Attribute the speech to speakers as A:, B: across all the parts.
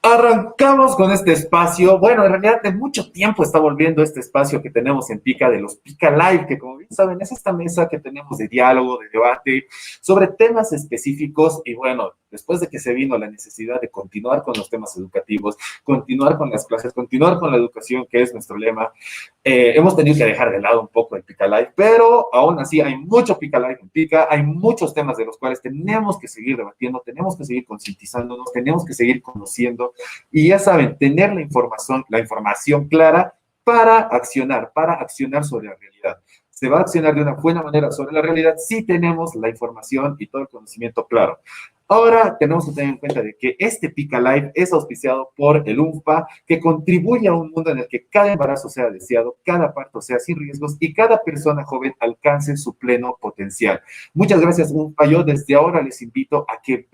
A: Arrancamos con este espacio. Bueno, en realidad de mucho tiempo está volviendo este espacio que tenemos en Pica de los Pica Live, que como bien saben es esta mesa que tenemos de diálogo, de debate sobre temas específicos. Y bueno, después de que se vino la necesidad de continuar con los temas educativos, continuar con las clases, continuar con la educación, que es nuestro lema, hemos tenido que dejar de lado un poco el Pica Live, pero aún así hay mucho Pica Live en Pica, hay muchos temas de los cuales tenemos que seguir debatiendo, tenemos que seguir concientizándonos, tenemos que seguir conociendo. Y ya saben, tener la información clara para accionar sobre la realidad. Se va a accionar de una buena manera sobre la realidad si tenemos la información y todo el conocimiento claro. Ahora tenemos que tener en cuenta de que este Pica Live es auspiciado por el UNFPA, que contribuye a un mundo en el que cada embarazo sea deseado, cada parto sea sin riesgos y cada persona joven alcance su pleno potencial. Muchas gracias, UNFPA. Yo desde ahora les invito a que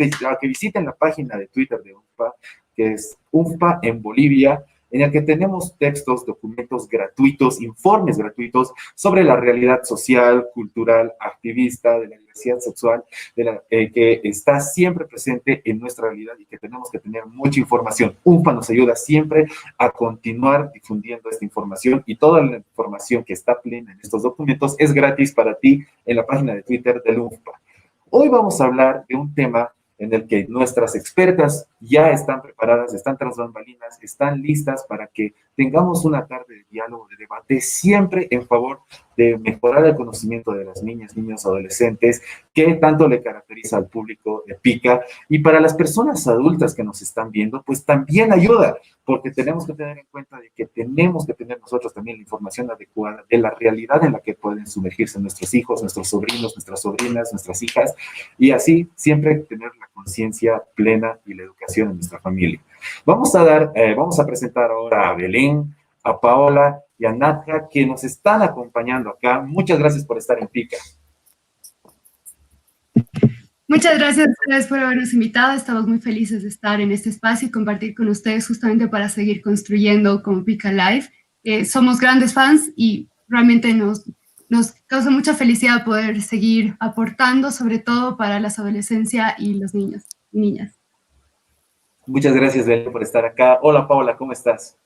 A: visiten la página de Twitter de UNFPA, que es UNFPA en Bolivia, en el que tenemos textos, documentos gratuitos, informes gratuitos sobre la realidad social, cultural, activista, de la diversidad sexual, que está siempre presente en nuestra realidad y que tenemos que tener mucha información. UNFPA nos ayuda siempre a continuar difundiendo esta información y toda la información que está plena en estos documentos es gratis para ti en la página de Twitter del UNFPA. Hoy vamos a hablar de un tema en el que nuestras expertas ya están preparadas, están tras bambalinas, están listas para que tengamos una tarde de diálogo, de debate, siempre en favor de mejorar el conocimiento de las niñas, niños, adolescentes, que tanto le caracteriza al público de Pica. Y para las personas adultas que nos están viendo, pues también ayuda, porque tenemos que tener en cuenta de que tenemos que tener nosotros también la información adecuada de la realidad en la que pueden sumergirse nuestros hijos, nuestros sobrinos, nuestras sobrinas, nuestras hijas, y así siempre tener la conciencia plena y la educación en nuestra familia. Vamos a presentar ahora a Belén, a Paola y a Nadja, que nos están acompañando acá. Muchas gracias por estar en Pica.
B: Muchas gracias a ustedes por habernos invitado. Estamos muy felices de estar en este espacio y compartir con ustedes justamente para seguir construyendo como Pica Live. Somos grandes fans y realmente nos causa mucha felicidad poder seguir aportando, sobre todo para la adolescencia y los niños y niñas.
A: Muchas gracias, Belén, por estar acá. Hola, Paola, ¿cómo estás?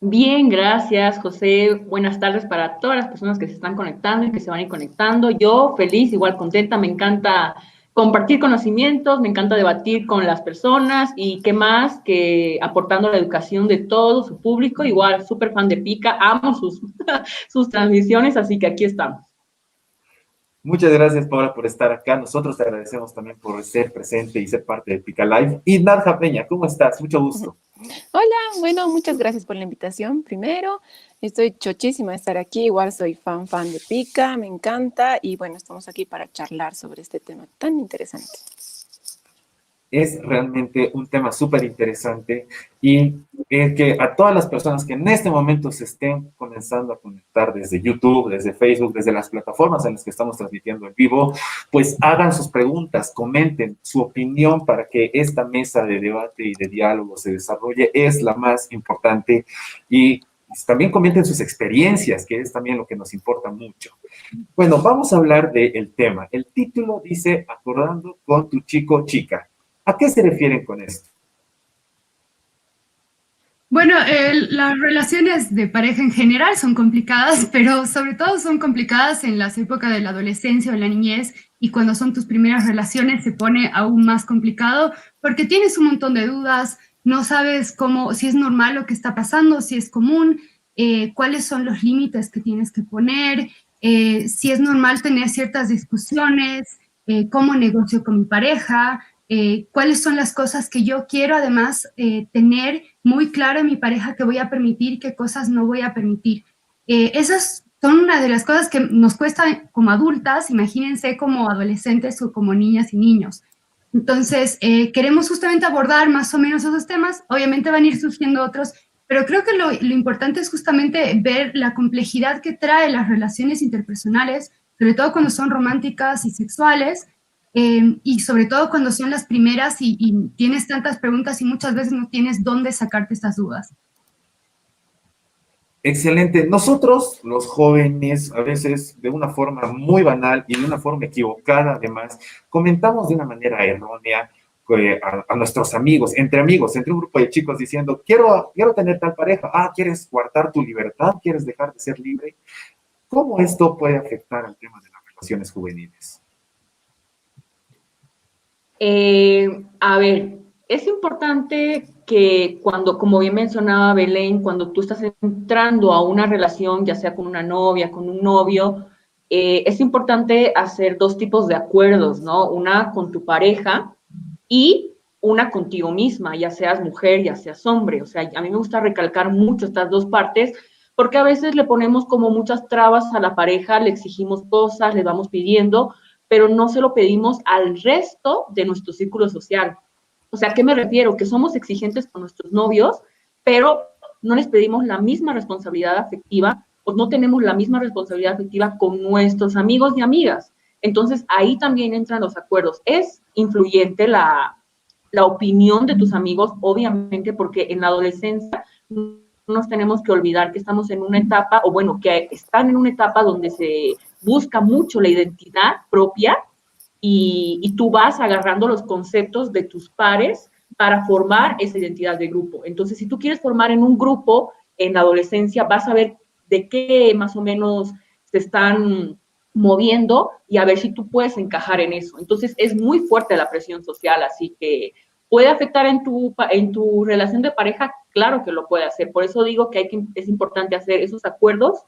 C: Bien, gracias, José. Buenas tardes para todas las personas que se están conectando y que se van a ir conectando. Yo feliz, igual contenta, me encanta compartir conocimientos, me encanta debatir con las personas y qué más que aportando la educación de todo su público. Igual, súper fan de Pica, amo sus transmisiones, así que aquí estamos.
A: Muchas gracias, Paola, por estar acá. Nosotros te agradecemos también por ser presente y ser parte de Pica Live. Y Nadja Peña, ¿cómo estás? Mucho gusto.
D: Hola, bueno, muchas gracias por la invitación. Primero, estoy chochísima de estar aquí. Igual soy fan de Pica, me encanta. Y bueno, estamos aquí para charlar sobre este tema tan interesante.
A: Es realmente un tema súper interesante y que a todas las personas que en este momento se estén comenzando a conectar desde YouTube, desde Facebook, desde las plataformas en las que estamos transmitiendo en vivo, pues hagan sus preguntas, comenten su opinión para que esta mesa de debate y de diálogo se desarrolle. Es la más importante y también comenten sus experiencias, que es también lo que nos importa mucho. Bueno, vamos a hablar del tema. El título dice Acordando con tu chico chica. ¿A qué se refieren con esto?
B: Bueno, las relaciones de pareja en general son complicadas, pero sobre todo son complicadas en las épocas de la adolescencia o la niñez, y cuando son tus primeras relaciones se pone aún más complicado porque tienes un montón de dudas, no sabes si es normal lo que está pasando, si es común, cuáles son los límites que tienes que poner, si es normal tener ciertas discusiones, cómo negocio con mi pareja, cuáles son las cosas que yo quiero además tener muy claro en mi pareja que voy a permitir y qué cosas no voy a permitir. Esas son una de las cosas que nos cuesta como adultas, imagínense como adolescentes o como niñas y niños. Entonces, queremos justamente abordar más o menos esos temas. Obviamente van a ir surgiendo otros, pero creo que lo importante es justamente ver la complejidad que trae las relaciones interpersonales, sobre todo cuando son románticas y sexuales, y sobre todo cuando son las primeras y tienes tantas preguntas y muchas veces no tienes dónde sacarte estas dudas.
A: Excelente. Nosotros, los jóvenes, a veces de una forma muy banal y de una forma equivocada, además, comentamos de una manera errónea a nuestros amigos, entre un grupo de chicos diciendo, quiero tener tal pareja, ¿quieres guardar tu libertad? ¿Quieres dejar de ser libre? ¿Cómo esto puede afectar al tema de las relaciones juveniles?
C: A ver, es importante que cuando, como bien mencionaba Belén, cuando tú estás entrando a una relación, ya sea con una novia, con un novio, es importante hacer dos tipos de acuerdos, ¿no? Una con tu pareja y una contigo misma, ya seas mujer, ya seas hombre. O sea, a mí me gusta recalcar mucho estas dos partes porque a veces le ponemos como muchas trabas a la pareja, le exigimos cosas, le vamos pidiendo, pero no se lo pedimos al resto de nuestro círculo social. O sea, ¿a qué me refiero? Que somos exigentes con nuestros novios, pero no les pedimos la misma responsabilidad afectiva o no tenemos la misma responsabilidad afectiva con nuestros amigos y amigas. Entonces, ahí también entran los acuerdos. Es influyente la opinión de tus amigos, obviamente, porque en la adolescencia no nos tenemos que olvidar que estamos en una etapa, o bueno, que están en una etapa donde se busca mucho la identidad propia y tú vas agarrando los conceptos de tus pares para formar esa identidad de grupo. Entonces, si tú quieres formar en un grupo en la adolescencia, vas a ver de qué más o menos se están moviendo y a ver si tú puedes encajar en eso. Entonces, es muy fuerte la presión social, así que puede afectar en tu relación de pareja, claro que lo puede hacer. Por eso digo que es importante hacer esos acuerdos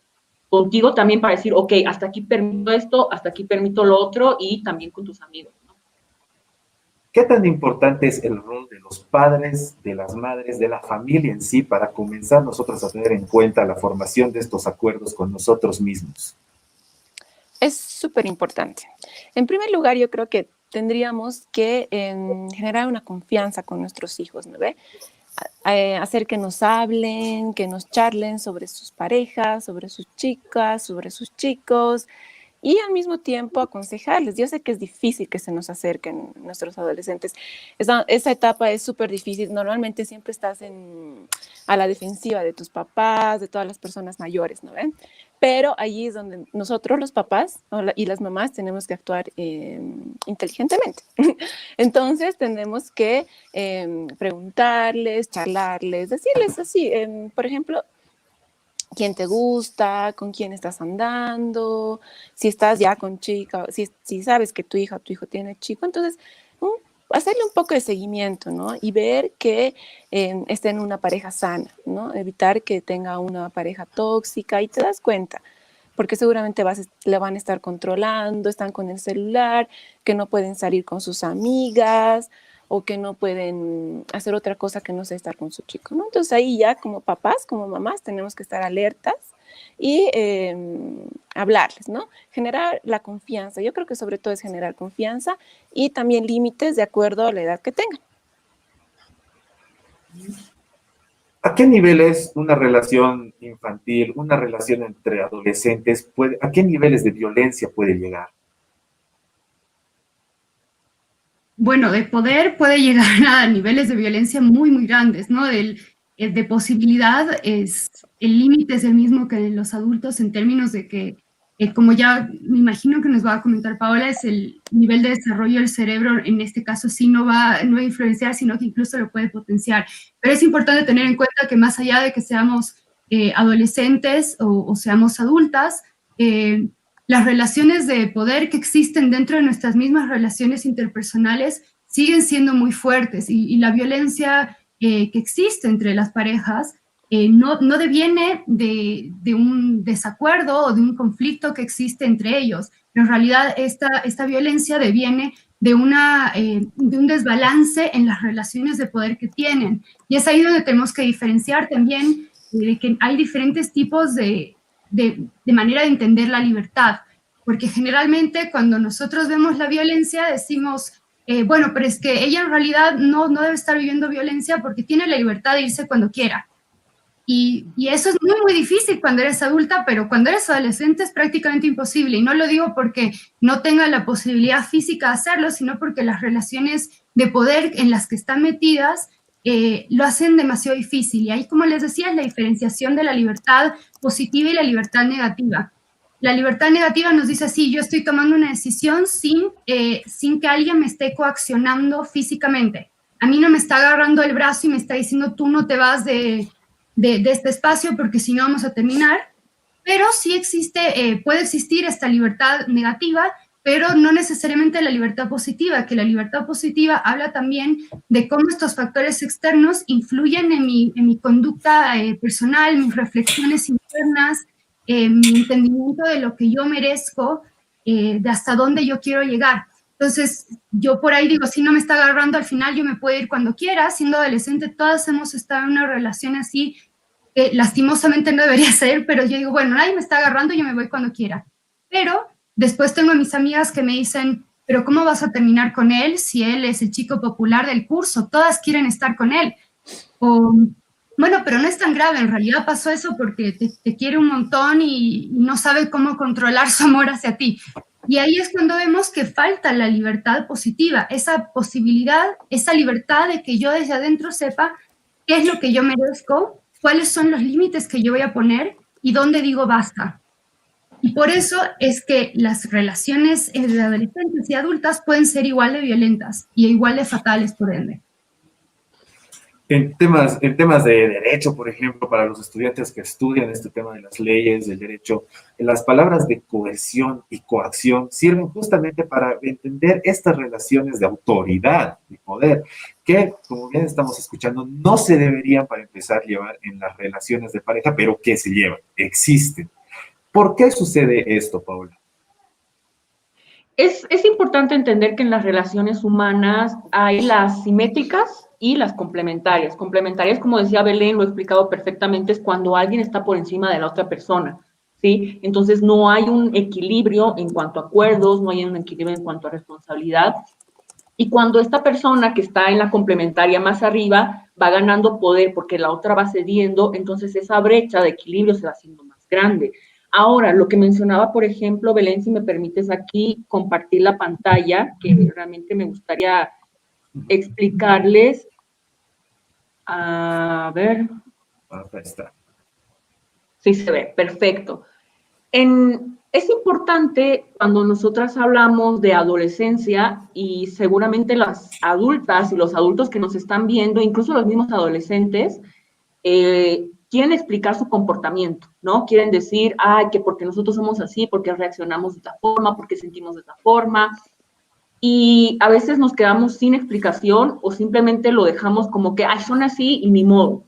C: contigo también para decir, ok, hasta aquí permito esto, hasta aquí permito lo otro, y también con tus amigos, ¿no?
A: ¿Qué tan importante es el rol de los padres, de las madres, de la familia en sí para comenzar nosotros a tener en cuenta la formación de estos acuerdos con nosotros mismos?
D: Es súper importante. En primer lugar, yo creo que tendríamos que generar una confianza con nuestros hijos, ¿no ve? Hacer que nos hablen, que nos charlen sobre sus parejas, sobre sus chicas, sobre sus chicos, y al mismo tiempo aconsejarles. Yo sé que es difícil que se nos acerquen nuestros adolescentes. Esa etapa es súper difícil. Normalmente siempre estás a la defensiva de tus papás, de todas las personas mayores, ¿no ven? Pero allí es donde nosotros, los papás y las mamás, tenemos que actuar inteligentemente. Entonces, tenemos que preguntarles, charlarles, decirles así, por ejemplo, quién te gusta, con quién estás andando, si estás ya con chica, si sabes que tu hija o tu hijo tiene chico, entonces hacerle un poco de seguimiento, ¿no? Y ver que esté en una pareja sana, ¿no? Evitar que tenga una pareja tóxica y te das cuenta, porque seguramente le van a estar controlando, están con el celular, que no pueden salir con sus amigas, o que no pueden hacer otra cosa que no sea estar con su chico, ¿no? Entonces ahí ya como papás, como mamás, tenemos que estar alertas y hablarles, ¿no? Generar la confianza. Yo creo que sobre todo es generar confianza y también límites de acuerdo a la edad que tengan.
A: ¿A qué niveles una relación infantil, una relación entre adolescentes, a qué niveles de violencia puede llegar?
B: Bueno, de poder puede llegar a niveles de violencia muy, muy grandes, ¿no? De posibilidad, el límite es el mismo que de los adultos en términos de que, como ya me imagino que nos va a comentar Paola, es el nivel de desarrollo del cerebro, en este caso sí no va a influenciar, sino que incluso lo puede potenciar. Pero es importante tener en cuenta que más allá de que seamos adolescentes o seamos adultas, las relaciones de poder que existen dentro de nuestras mismas relaciones interpersonales siguen siendo muy fuertes y la violencia que existe entre las parejas no deviene de un desacuerdo o de un conflicto que existe entre ellos. Pero en realidad esta violencia deviene de un desbalance en las relaciones de poder que tienen. Y es ahí donde tenemos que diferenciar también de que hay diferentes tipos de manera de entender la libertad, porque generalmente cuando nosotros vemos la violencia decimos, bueno, pero es que ella en realidad no debe estar viviendo violencia porque tiene la libertad de irse cuando quiera. Y eso es muy, muy difícil cuando eres adulta, pero cuando eres adolescente es prácticamente imposible. Y no lo digo porque no tenga la posibilidad física de hacerlo, sino porque las relaciones de poder en las que están metidas lo hacen demasiado difícil. Y ahí, como les decía, es la diferenciación de la libertad positiva y la libertad negativa. La libertad negativa nos dice así, yo estoy tomando una decisión sin que alguien me esté coaccionando físicamente. A mí no me está agarrando el brazo y me está diciendo, tú no te vas de este espacio porque si no vamos a terminar. Pero sí puede existir esta libertad negativa, pero no necesariamente la libertad positiva, que la libertad positiva habla también de cómo estos factores externos influyen en mi conducta personal, mis reflexiones internas, mi entendimiento de lo que yo merezco, de hasta dónde yo quiero llegar. Entonces, yo por ahí digo, si no me está agarrando al final, yo me puedo ir cuando quiera. Siendo adolescente, todas hemos estado en una relación así, que lastimosamente no debería ser, pero yo digo, bueno, nadie me está agarrando, yo me voy cuando quiera. Pero después tengo a mis amigas que me dicen, pero ¿cómo vas a terminar con él si él es el chico popular del curso? Todas quieren estar con él. O, bueno, pero no es tan grave, en realidad pasó eso porque te quiere un montón y no sabe cómo controlar su amor hacia ti. Y ahí es cuando vemos que falta la libertad positiva, esa posibilidad, esa libertad de que yo desde adentro sepa qué es lo que yo merezco, cuáles son los límites que yo voy a poner y dónde digo basta. Y por eso es que las relaciones de adolescentes y adultas pueden ser igual de violentas y igual de fatales, por ende.
A: En temas de derecho, por ejemplo, para los estudiantes que estudian este tema de las leyes, del derecho, las palabras de coerción y coacción sirven justamente para entender estas relaciones de autoridad y poder, que, como bien estamos escuchando, no se deberían, para empezar, llevar en las relaciones de pareja, pero que se llevan, existen. ¿Por qué sucede esto, Paula?
C: Es importante entender que en las relaciones humanas hay las simétricas y las complementarias. Complementarias, como decía Belén, lo he explicado perfectamente, es cuando alguien está por encima de la otra persona, ¿sí? Entonces no hay un equilibrio en cuanto a acuerdos, no hay un equilibrio en cuanto a responsabilidad. Y cuando esta persona que está en la complementaria más arriba va ganando poder porque la otra va cediendo, entonces esa brecha de equilibrio se va haciendo más grande. Ahora, lo que mencionaba, por ejemplo, Belén, si me permites aquí compartir la pantalla, que realmente me gustaría explicarles. A ver.
A: Acá está.
C: Sí se ve, perfecto. Es importante cuando nosotras hablamos de adolescencia y seguramente las adultas y los adultos que nos están viendo, incluso los mismos adolescentes, quieren explicar su comportamiento, ¿no? Quieren decir, ay, que porque nosotros somos así, porque reaccionamos de esta forma, porque sentimos de esta forma. Y a veces nos quedamos sin explicación o simplemente lo dejamos como que, ay, son así y ni modo.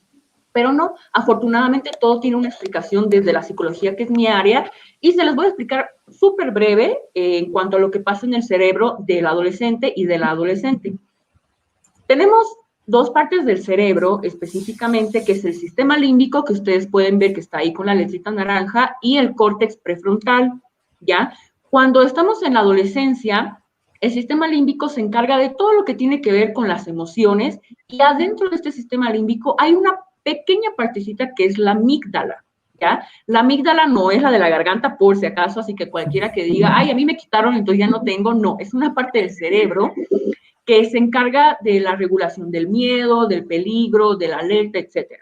C: Pero no, afortunadamente todo tiene una explicación desde la psicología, que es mi área, y se les voy a explicar súper breve en cuanto a lo que pasa en el cerebro del adolescente y de la adolescente. Tenemos dos partes del cerebro específicamente, que es el sistema límbico, que ustedes pueden ver que está ahí con la letrita naranja, y el córtex prefrontal, ¿ya? Cuando estamos en la adolescencia, el sistema límbico se encarga de todo lo que tiene que ver con las emociones, y adentro de este sistema límbico hay una pequeña partecita que es la amígdala, ¿ya? La amígdala no es la de la garganta, por si acaso, así que cualquiera que diga, ay, a mí me quitaron, entonces ya no tengo, no, es una parte del cerebro que se encarga de la regulación del miedo, del peligro, de la alerta, etc.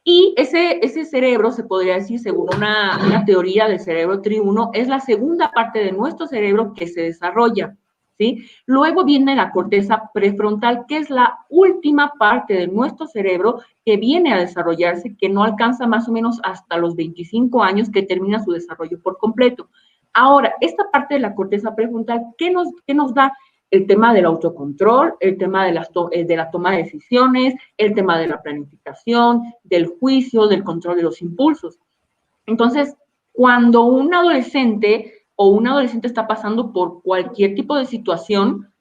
C: Y ese cerebro, se podría decir, según una teoría del cerebro triuno, es la segunda parte de nuestro cerebro que se desarrolla, ¿sí? Luego viene la corteza prefrontal, que es la última parte de nuestro cerebro que viene a desarrollarse, que no alcanza más o menos hasta los 25 años, que termina su desarrollo por completo. Ahora, esta parte de la corteza prefrontal, ¿qué nos da? El tema del autocontrol, el tema de la toma de decisiones, el tema de la planificación, del juicio, del control de los impulsos. Entonces, cuando un adolescente o una adolescente está pasando por cualquier tipo de situación,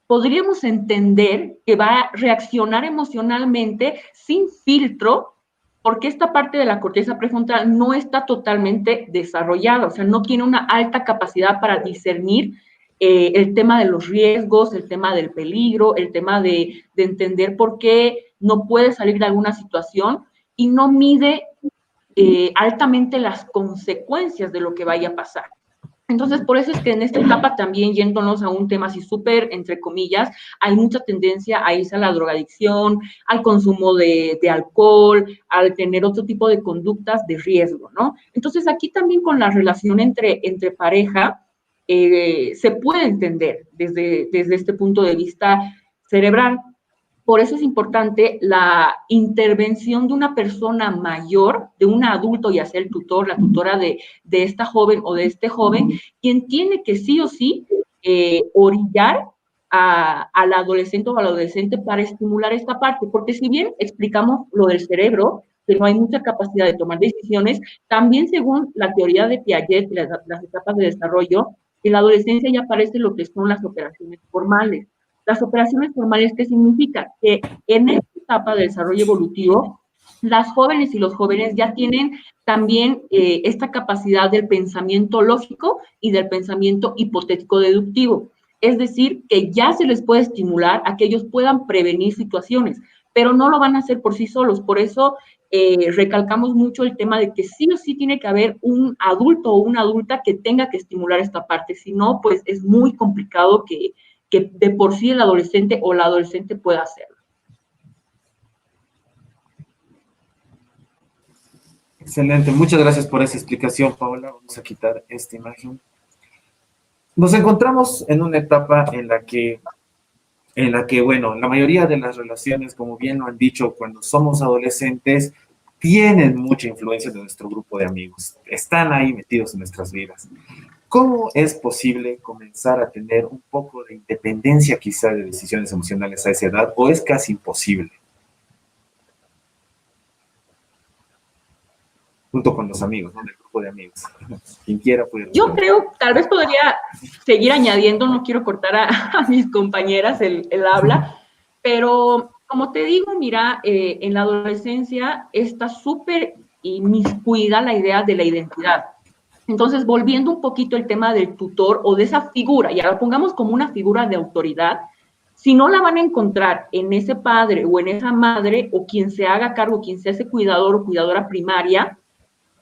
C: podríamos entender que va a reaccionar emocionalmente sin filtro, porque esta parte de la corteza prefrontal no está totalmente desarrollada, o sea, no tiene una alta capacidad para discernir el tema de los riesgos, el tema del peligro, el tema de entender por qué no puede salir de alguna situación y no mide altamente las consecuencias de lo que vaya a pasar. Entonces, por eso es que en esta etapa también, yéndonos a un tema así súper, entre comillas, hay mucha tendencia a irse a la drogadicción, al consumo de alcohol, al tener otro tipo de conductas de riesgo, ¿no? Entonces, aquí también con la relación entre pareja, se puede entender desde este punto de vista cerebral. Por eso es importante la intervención de una persona mayor, de un adulto, ya sea el tutor, la tutora de esta joven o de este joven, quien tiene que sí o sí orillar al adolescente o al adolescente para estimular esta parte, porque si bien explicamos lo del cerebro, que no hay mucha capacidad de tomar decisiones, también según la teoría de Piaget, las etapas de desarrollo, en la adolescencia ya aparece lo que son las operaciones formales. Las operaciones formales, ¿qué significa? Que en esta etapa de desarrollo evolutivo, las jóvenes y los jóvenes ya tienen también esta capacidad del pensamiento lógico y del pensamiento hipotético deductivo. Es decir, que ya se les puede estimular a que ellos puedan prevenir situaciones, pero no lo van a hacer por sí solos. Por eso recalcamos mucho el tema de que sí o sí tiene que haber un adulto o una adulta que tenga que estimular esta parte. Si no, pues es muy complicado que de por sí el adolescente o la adolescente pueda hacerlo.
A: Excelente, muchas gracias por esa explicación, Paola. Vamos a quitar esta imagen. Nos encontramos en una etapa en la que, bueno, la mayoría de las relaciones, como bien lo han dicho, cuando somos adolescentes, tienen mucha influencia de nuestro grupo de amigos. Están ahí metidos en nuestras vidas. ¿Cómo es posible comenzar a tener un poco de independencia quizá de decisiones emocionales a esa edad, o es casi imposible? Junto con los amigos, ¿no? El grupo de amigos. Quien quiera puede.
C: Yo creo, tal vez podría seguir añadiendo, no quiero cortar a mis compañeras el habla, pero como te digo, mira, en la adolescencia está súper inmiscuida la idea de la identidad. Entonces, volviendo un poquito el tema del tutor o de esa figura, y ahora pongamos como una figura de autoridad, si no la van a encontrar en ese padre o en esa madre o quien se haga cargo, quien sea ese cuidador o cuidadora primaria,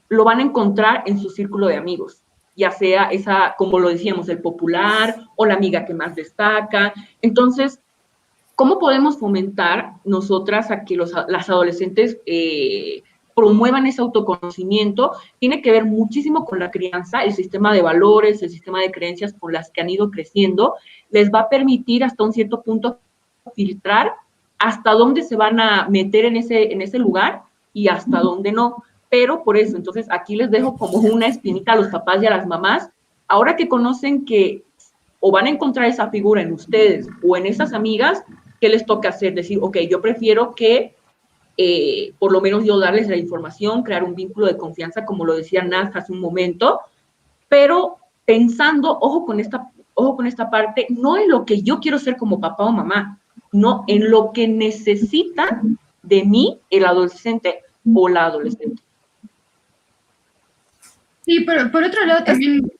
C: lo van a encontrar en su círculo de amigos, ya sea esa, como lo decíamos, el popular o la amiga que más destaca. Entonces, ¿cómo podemos fomentar nosotras a que las adolescentes promuevan ese autoconocimiento? Tiene que ver muchísimo con la crianza, el sistema de valores, el sistema de creencias con las que han ido creciendo, les va a permitir hasta un cierto punto filtrar hasta dónde se van a meter en ese lugar y hasta dónde no. Pero por eso, entonces aquí les dejo como una espinita a los papás y a las mamás, ahora que conocen que o van a encontrar esa figura en ustedes o en esas amigas, ¿qué les toca hacer? Decir, ok, yo prefiero que por lo menos yo darles la información, crear un vínculo de confianza, como lo decía Naz hace un momento, pero pensando, ojo con esta parte, no en lo que yo quiero ser como papá o mamá, no en lo que necesita de mí el adolescente o la adolescente.
B: Sí, pero por otro lado también,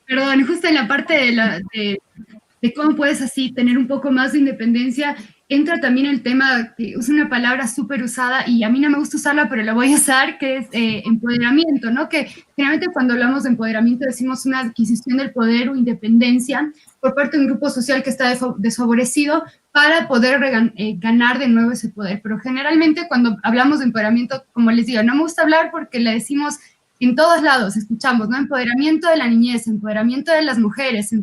B: perdón, justo en la parte de cómo puedes así tener un poco más de independencia, entra también el tema, que es una palabra súper usada y a mí no me gusta usarla, pero la voy a usar, que es empoderamiento, ¿no? Que generalmente cuando hablamos de empoderamiento decimos una adquisición del poder o independencia por parte de un grupo social que está desfavorecido para poder ganar de nuevo ese poder. Pero generalmente cuando hablamos de empoderamiento, como les digo, no me gusta hablar porque le decimos en todos lados, escuchamos, ¿no? Empoderamiento de la niñez, empoderamiento de las mujeres,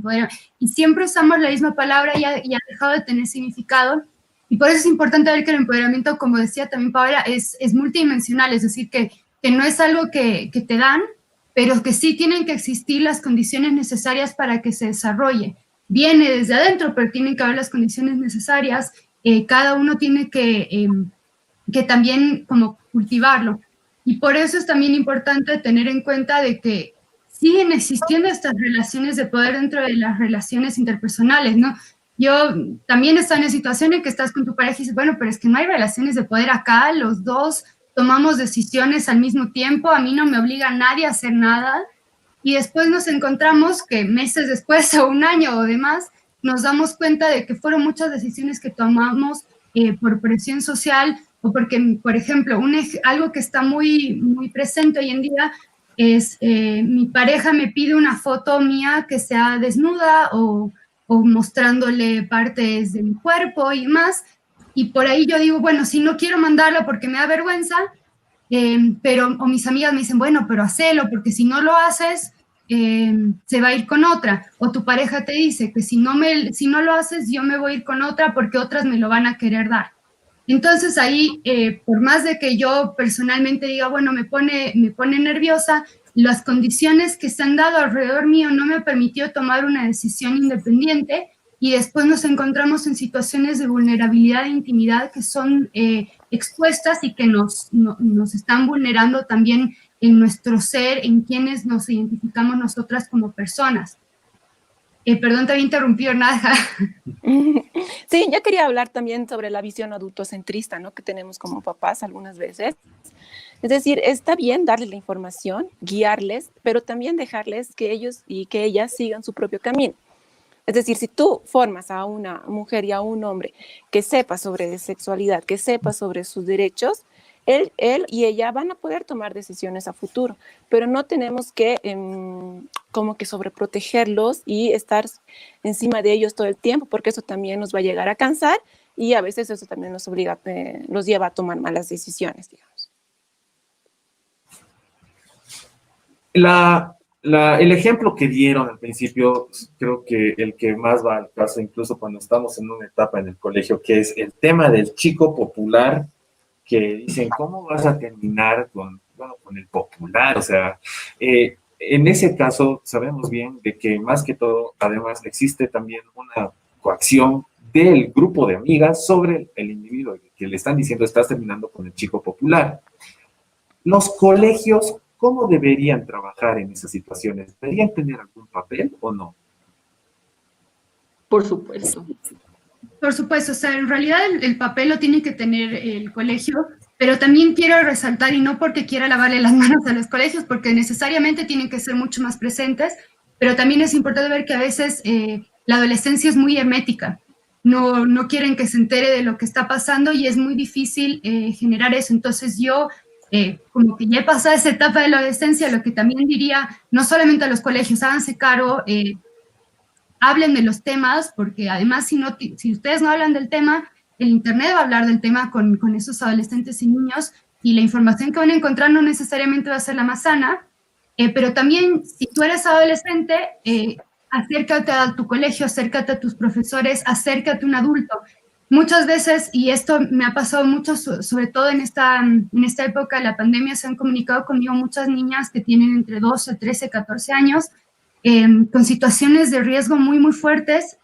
B: y siempre usamos la misma palabra y ha dejado de tener significado. Y por eso es importante ver que el empoderamiento, como decía también Paola, es multidimensional, es decir, que no es algo que te dan, pero que sí tienen que existir las condiciones necesarias para que se desarrolle. Viene desde adentro, pero tienen que haber las condiciones necesarias, cada uno tiene que también como cultivarlo. Y por eso es también importante tener en cuenta de que siguen existiendo estas relaciones de poder dentro de las relaciones interpersonales, ¿no? Yo también estoy en situaciones que estás con tu pareja y dices, bueno, pero es que no hay relaciones de poder acá, los dos tomamos decisiones al mismo tiempo, a mí no me obliga a nadie a hacer nada, y después nos encontramos que meses después o un año o demás, nos damos cuenta de que fueron muchas decisiones que tomamos por presión social, o porque, por ejemplo, algo que está muy, muy presente hoy en día es mi pareja me pide una foto mía que sea desnuda o mostrándole partes de mi cuerpo y más, y por ahí yo digo, bueno, si no quiero mandarla porque me da vergüenza, pero, o mis amigas me dicen, bueno, pero hacelo, porque si no lo haces, se va a ir con otra. O tu pareja te dice que si no lo haces, yo me voy a ir con otra porque otras me lo van a querer dar. Entonces ahí, por más de que yo personalmente diga, bueno, me pone nerviosa, las condiciones que se han dado alrededor mío no me permitió tomar una decisión independiente y después nos encontramos en situaciones de vulnerabilidad e intimidad que son expuestas y que nos están vulnerando también en nuestro ser, en quienes nos identificamos nosotras como personas. Perdón, te había interrumpido, Nadja.
D: Sí, yo quería hablar también sobre la visión adultocentrista, ¿no? Que tenemos como papás algunas veces. Es decir, está bien darles la información, guiarles, pero también dejarles que ellos y que ellas sigan su propio camino. Es decir, si tú formas a una mujer y a un hombre que sepa sobre sexualidad, que sepa sobre sus derechos, él y ella van a poder tomar decisiones a futuro, pero no tenemos que como que sobreprotegerlos y estar encima de ellos todo el tiempo, porque eso también nos va a llegar a cansar y a veces eso también nos obliga, los lleva a tomar malas decisiones, digamos.
A: El ejemplo que dieron al principio, creo que el que más va al caso, incluso cuando estamos en una etapa en el colegio, que es el tema del chico popular, que dicen, ¿cómo vas a terminar con el popular? O sea, en ese caso sabemos bien de que más que todo, además, existe también una coacción del grupo de amigas sobre el individuo que le están diciendo, estás terminando con el chico popular. Los colegios, ¿cómo deberían trabajar en esas situaciones? ¿Deberían tener algún papel o no?
C: Por supuesto.
B: Por supuesto, o sea, en realidad el papel lo tiene que tener el colegio, pero también quiero resaltar, y no porque quiera lavarle las manos a los colegios, porque necesariamente tienen que ser mucho más presentes, pero también es importante ver que a veces la adolescencia es muy hermética, no quieren que se entere de lo que está pasando y es muy difícil generar eso. Entonces yo, como que ya he pasado esa etapa de la adolescencia, lo que también diría, no solamente a los colegios, háganse cargo, hablen de los temas, porque además si ustedes no hablan del tema, el Internet va a hablar del tema con esos adolescentes y niños, y la información que van a encontrar no necesariamente va a ser la más sana, pero también si tú eres adolescente, acércate a tu colegio, acércate a tus profesores, acércate a un adulto. Muchas veces, y esto me ha pasado mucho, sobre todo en esta época de la pandemia, se han comunicado conmigo muchas niñas que tienen entre 12, 13, 14 años, con situaciones de riesgo muy, muy fuertes,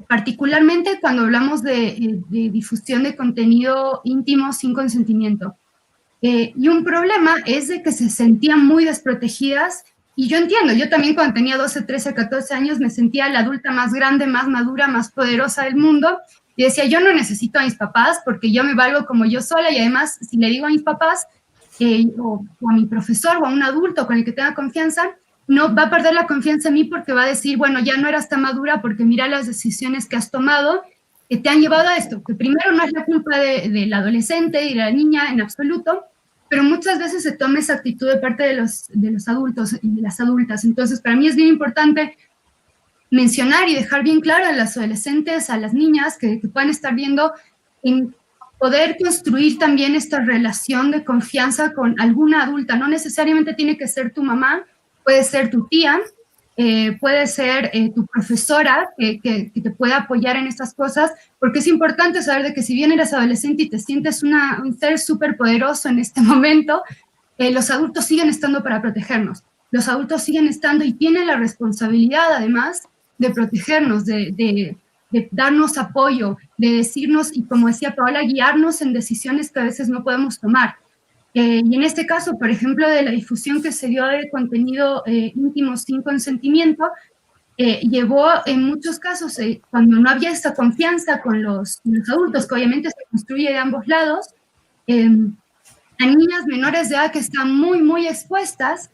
B: particularmente cuando hablamos de difusión de contenido íntimo sin consentimiento. Y un problema es de que se sentían muy desprotegidas, y yo entiendo, yo también cuando tenía 12, 13, 14 años me sentía la adulta más grande, más madura, más poderosa del mundo, y decía, yo no necesito a mis papás porque yo me valgo como yo sola, y además, si le digo a mis papás, o a mi profesor o a un adulto con el que tenga confianza, no va a perder la confianza en mí porque va a decir, bueno, ya no eras tan madura porque mira las decisiones que has tomado que te han llevado a esto, que primero no es la culpa del adolescente y de la niña en absoluto, pero muchas veces se toma esa actitud de parte de los adultos y de las adultas. Entonces, para mí es bien importante mencionar y dejar bien claro a las adolescentes, a las niñas que puedan estar viendo, en poder construir también esta relación de confianza con alguna adulta. No necesariamente tiene que ser tu mamá, puede ser tu tía, puede ser tu profesora que te pueda apoyar en estas cosas, porque es importante saber de que si bien eres adolescente y te sientes un ser súper poderoso en este momento, los adultos siguen estando para protegernos. Los adultos siguen estando y tienen la responsabilidad, además, de protegernos, de darnos apoyo, de decirnos, y como decía Paola, guiarnos en decisiones que a veces no podemos tomar. Y en este caso, por ejemplo, de la difusión que se dio de contenido íntimo sin consentimiento, llevó en muchos casos, cuando no había esta confianza con los adultos, que obviamente se construye de ambos lados, a niñas menores de edad que están muy, muy expuestas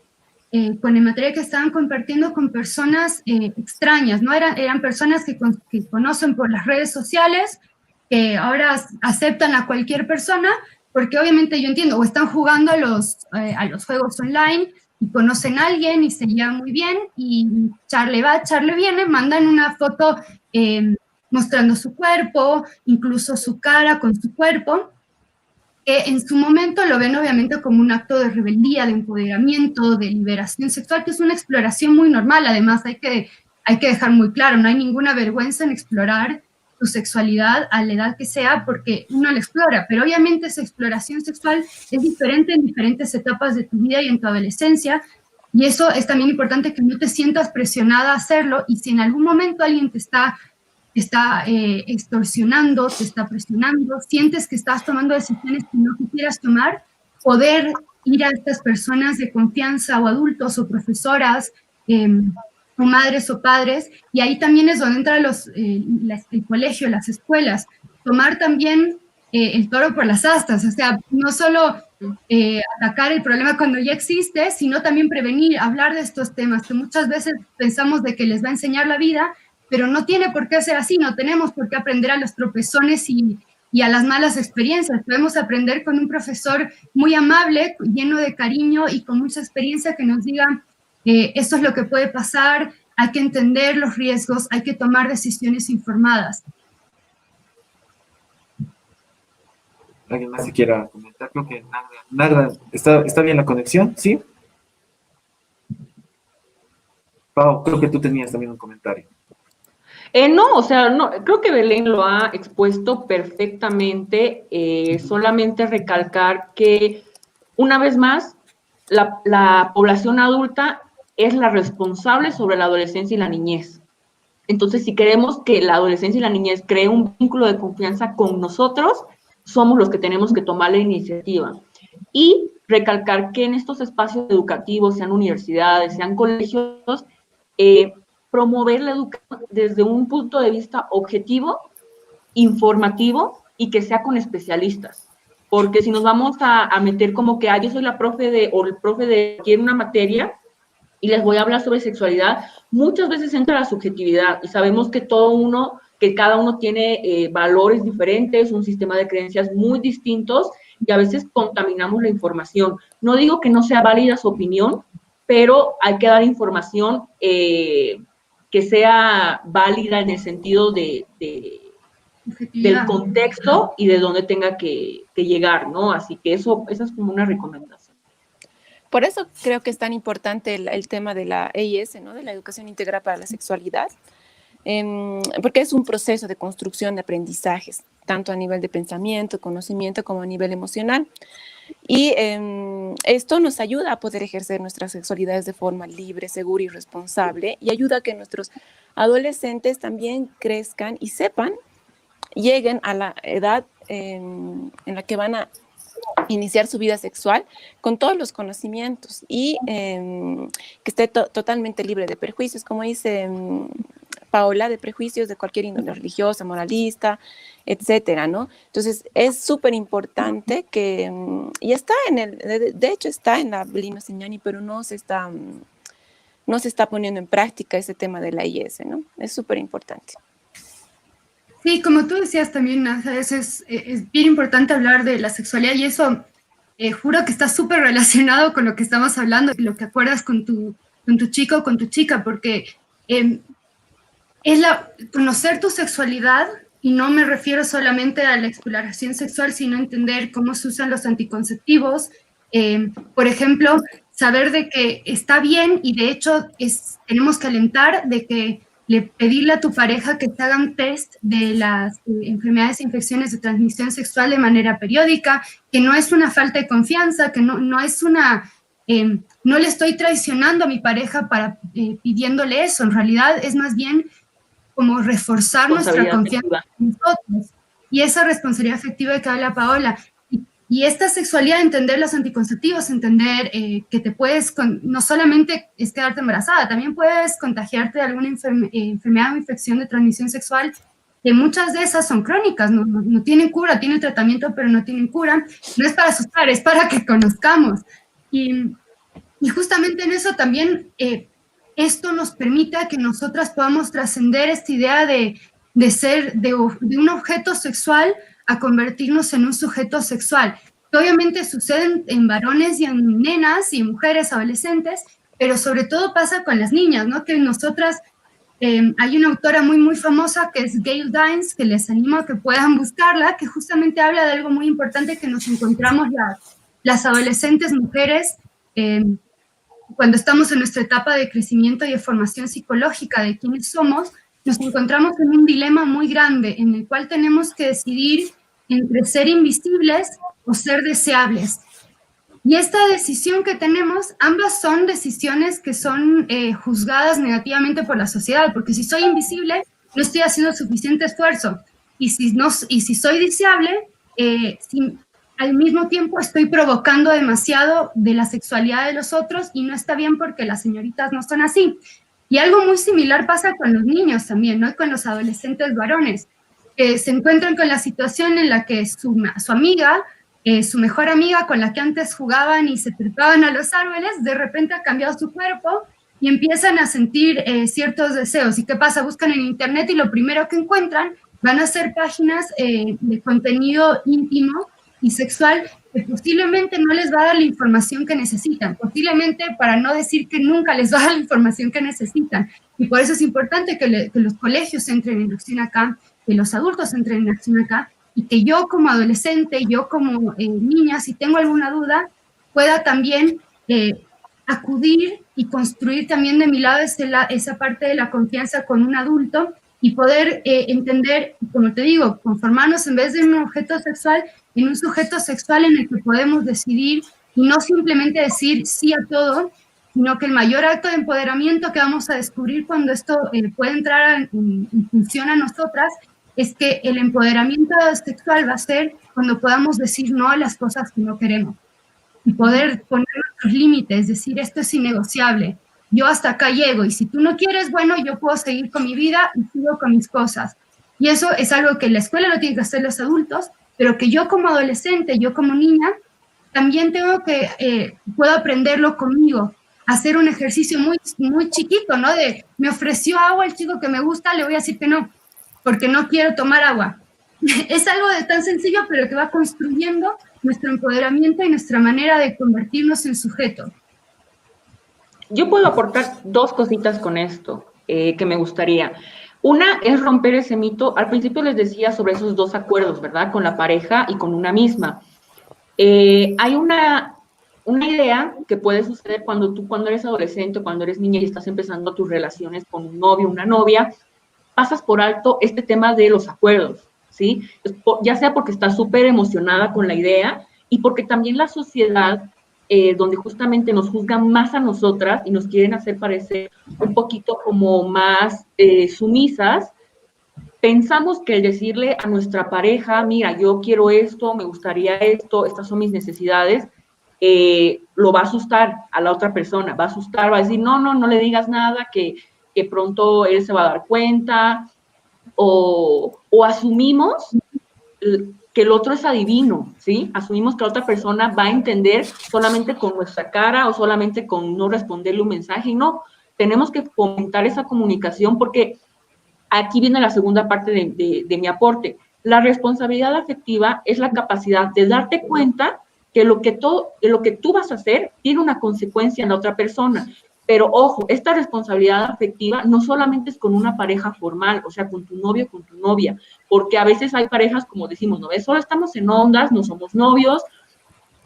B: con el material que estaban compartiendo con personas extrañas, ¿no? Eran personas que conocen por las redes sociales, que ahora aceptan a cualquier persona, porque obviamente yo entiendo, o están jugando a los juegos online y conocen a alguien y se llevan muy bien y charle va, charle viene, mandan una foto mostrando su cuerpo, incluso su cara con su cuerpo, que en su momento lo ven obviamente como un acto de rebeldía, de empoderamiento, de liberación sexual, que es una exploración muy normal. Además, hay que dejar muy claro, no hay ninguna vergüenza en explorar tu sexualidad a la edad que sea, porque uno la explora, pero obviamente esa exploración sexual es diferente en diferentes etapas de tu vida y en tu adolescencia, y eso es también importante, que no te sientas presionada a hacerlo, y si en algún momento alguien te está extorsionando, te está presionando, sientes que estás tomando decisiones que no quisieras tomar, poder ir a estas personas de confianza o adultos o profesoras o madres o padres, y ahí también es donde entra el colegio, las escuelas, tomar también el toro por las astas, o sea, no solo atacar el problema cuando ya existe, sino también prevenir, hablar de estos temas que muchas veces pensamos de que les va a enseñar la vida, pero no tiene por qué ser así, no tenemos por qué aprender a los tropezones y a las malas experiencias. Podemos aprender con un profesor muy amable, lleno de cariño y con mucha experiencia, que nos diga, esto es lo que puede pasar, hay que entender los riesgos, hay que tomar decisiones informadas.
A: ¿Alguien más se quiera comentar? Creo que nada, está bien la conexión, ¿sí? Pau, creo que tú tenías también un comentario.
C: No, o sea, no, creo que Belén lo ha expuesto perfectamente, solamente recalcar que, una vez más, la población adulta es la responsable sobre la adolescencia y la niñez. Entonces, si queremos que la adolescencia y la niñez creen un vínculo de confianza con nosotros, somos los que tenemos que tomar la iniciativa. Y recalcar que en estos espacios educativos, sean universidades, sean colegios, promover la educación desde un punto de vista objetivo, informativo y que sea con especialistas. Porque si nos vamos a meter como que yo soy la profe de, o el profe de quiero una materia y les voy a hablar sobre sexualidad, muchas veces entra la subjetividad y sabemos que cada uno tiene valores diferentes, un sistema de creencias muy distintos y a veces contaminamos la información. No digo que no sea válida su opinión, pero hay que dar información que sea válida en el sentido del contexto y de dónde tenga que llegar, ¿no? Así que esa es como una recomendación.
D: Por eso creo que es tan importante el tema de la EIS, ¿no? De la educación integral para la sexualidad, porque es un proceso de construcción de aprendizajes, tanto a nivel de pensamiento, conocimiento, como a nivel emocional. Y esto nos ayuda a poder ejercer nuestras sexualidades de forma libre, segura y responsable, y ayuda a que nuestros adolescentes también crezcan y sepan, lleguen a la edad en la que van a iniciar su vida sexual con todos los conocimientos y que esté totalmente libre de prejuicios, como dice Paola, de prejuicios de cualquier índole religiosa, moralista, etcétera, ¿no? Entonces, es súper importante que, y está de hecho está en la Lino Signani, pero no se está poniendo en práctica ese tema de la IS, ¿no? Es súper importante.
B: Sí, como tú decías también, a veces es bien importante hablar de la sexualidad y eso juro que está súper relacionado con lo que estamos hablando, lo que acuerdas con tu chico o con tu chica, porque es conocer tu sexualidad, y no me refiero solamente a la exploración sexual, sino a entender cómo se usan los anticonceptivos. Por ejemplo, saber de que está bien y de hecho tenemos que alentar de que pedirle a tu pareja que te hagan test de las enfermedades e infecciones de transmisión sexual de manera periódica, que no es una falta de confianza, que no es no le estoy traicionando a mi pareja pidiéndole eso, en realidad es más bien como reforzar nuestra confianza en nosotros. Y esa responsabilidad afectiva de que habla Paola. Y esta sexualidad, entender los anticonceptivos, entender que te puedes, no solamente es quedarte embarazada, también puedes contagiarte de alguna enfermedad o infección de transmisión sexual, que muchas de esas son crónicas, no tienen cura, tienen tratamiento, pero no tienen cura. No es para asustar, es para que conozcamos. Y justamente en eso también esto nos permite que nosotras podamos trascender esta idea de ser de un objeto sexual a convertirnos en un sujeto sexual. que obviamente suceden en varones y en nenas y en mujeres adolescentes, pero sobre todo pasa con las niñas, ¿no? Que nosotras, hay una autora muy, muy famosa que es Gail Dines, que les animo a que puedan buscarla, que justamente habla de algo muy importante que nos encontramos las adolescentes mujeres cuando estamos en nuestra etapa de crecimiento y de formación psicológica de quiénes somos, nos encontramos en un dilema muy grande en el cual tenemos que decidir entre ser invisibles o ser deseables. Y esta decisión que tenemos, ambas son decisiones que son juzgadas negativamente por la sociedad, porque si soy invisible, no estoy haciendo suficiente esfuerzo. Y si soy deseable, al mismo tiempo estoy provocando demasiado de la sexualidad de los otros y no está bien porque las señoritas no son así. Y algo muy similar pasa con los niños también, ¿no? Y con los adolescentes varones, que se encuentran con la situación en la que su amiga, su mejor amiga con la que antes jugaban y se trepaban a los árboles, de repente ha cambiado su cuerpo y empiezan a sentir ciertos deseos. ¿Y qué pasa? Buscan en internet y lo primero que encuentran van a ser páginas de contenido íntimo y sexual que posiblemente no les va a dar la información que necesitan, posiblemente para no decir que nunca les va a dar la información que necesitan. Y por eso es importante que los colegios entren en acción acá, que los adultos entren en acción acá, y que yo como adolescente, yo como niña, si tengo alguna duda, pueda también acudir y construir también de mi lado esa parte de la confianza con un adulto y poder entender, como te digo, conformarnos en vez de un objeto sexual, en un sujeto sexual en el que podemos decidir y no simplemente decir sí a todo, sino que el mayor acto de empoderamiento que vamos a descubrir cuando esto puede entrar en función a nosotras es que el empoderamiento sexual va a ser cuando podamos decir no a las cosas que no queremos y poder poner nuestros límites, decir esto es innegociable, yo hasta acá llego y si tú no quieres, bueno, yo puedo seguir con mi vida y sigo con mis cosas. Y eso es algo que la escuela lo tiene que hacer los adultos, pero que yo como adolescente, yo como niña, también tengo que, puedo aprenderlo conmigo, hacer un ejercicio muy, muy chiquito, ¿no? De, me ofreció agua el chico que me gusta, le voy a decir que no, porque no quiero tomar agua. Es algo de tan sencillo, pero que va construyendo nuestro empoderamiento y nuestra manera de convertirnos en sujeto.
C: Yo puedo aportar dos cositas con esto que me gustaría. Una es romper ese mito. Al principio les decía sobre esos dos acuerdos, ¿verdad? Con la pareja y con una misma. Hay una idea que puede suceder cuando eres adolescente, cuando eres niña y estás empezando tus relaciones con un novio, una novia, pasas por alto este tema de los acuerdos, ¿sí? Ya sea porque estás súper emocionada con la idea y porque también la sociedad, donde justamente nos juzgan más a nosotras y nos quieren hacer parecer un poquito como más sumisas, pensamos que el decirle a nuestra pareja, mira, yo quiero esto, me gustaría esto, estas son mis necesidades, lo va a asustar a la otra persona, va a asustar, va a decir, no le digas nada, que pronto él se va a dar cuenta, o asumimos que el otro es adivino, ¿sí? Asumimos que la otra persona va a entender solamente con nuestra cara o solamente con no responderle un mensaje, y no, tenemos que fomentar esa comunicación porque aquí viene la segunda parte de mi aporte. La responsabilidad afectiva es la capacidad de darte cuenta que lo que tú vas a hacer tiene una consecuencia en la otra persona. Pero ojo, esta responsabilidad afectiva no solamente es con una pareja formal, o sea, con tu novio, con tu novia, porque a veces hay parejas, como decimos, ¿no ves? Solo estamos en ondas, no somos novios,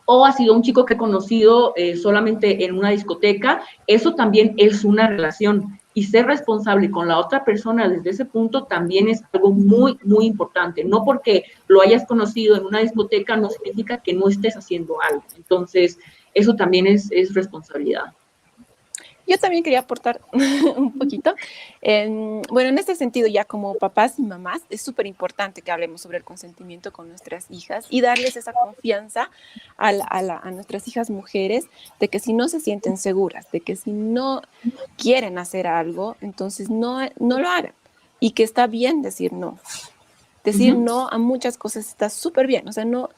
C: o ha sido un chico que he conocido solamente en una discoteca, eso también es una relación. Y ser responsable con la otra persona desde ese punto también es algo muy, muy importante. No porque lo hayas conocido en una discoteca no significa que no estés haciendo algo. Entonces, eso también es responsabilidad.
D: Yo también quería aportar un poquito. Bueno, en este sentido, ya como papás y mamás, es súper importante que hablemos sobre el consentimiento con nuestras hijas y darles esa confianza a nuestras hijas mujeres de que si no se sienten seguras, de que si no quieren hacer algo, entonces no lo hagan. Y que está bien decir no. Decir no a muchas cosas está súper bien. O sea, no